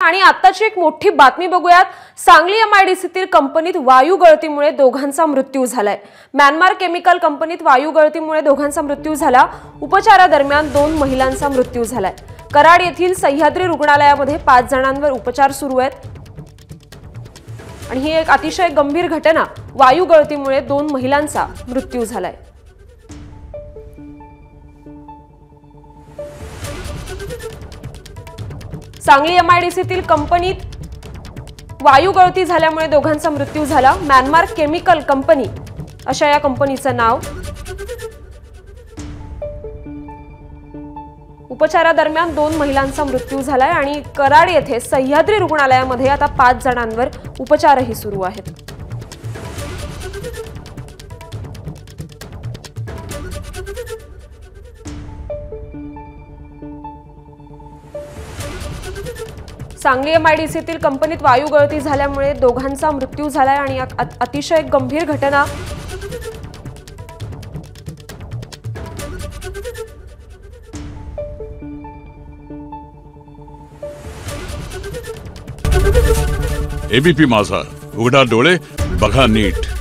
आणि आताची एक मोठी बातमी बघूयात। सांगली एमआयडीसीतील कंपनीत वायू गळतीमुळे दोघांचा मृत्यू झालाय। म्यानमार केमिकल कंपनीत वायू गळतीमुळे दोघांचा मृत्यू झाला। उपचारादरम्यान 2 महिलांचा मृत्यू झालाय। कराड येथील सह्याद्री रुग्णालयामध्ये 5 जणांवर उपचार सुरू आहेत आणि ही एक अतिशय गंभीर घटना। वायू गळतीमुळे 2 महिलांचा मृत्यू झालाय। सांगली एमआयडीसीतील कंपनीत वायू गळती झाल्यामुळे दोघांचा मृत्यू झाला। म्यानमार केमिकल कंपनी अशा या कंपनीचं नाव। उपचारादरम्यान 2 महिलांचा मृत्यू झालाय आणि कराड येथे सह्याद्री रुग्णालयामध्ये आता 5 जणांवर उपचारही सुरू आहेत। सांगली एमआयडीसीतील कंपनीत वायू गळती झाल्यामुळे दोघांचा मृत्यू झालाय आणि अतिशय गंभीर घटना। एबीपी माझा, उघडा डोळे बघा नीट।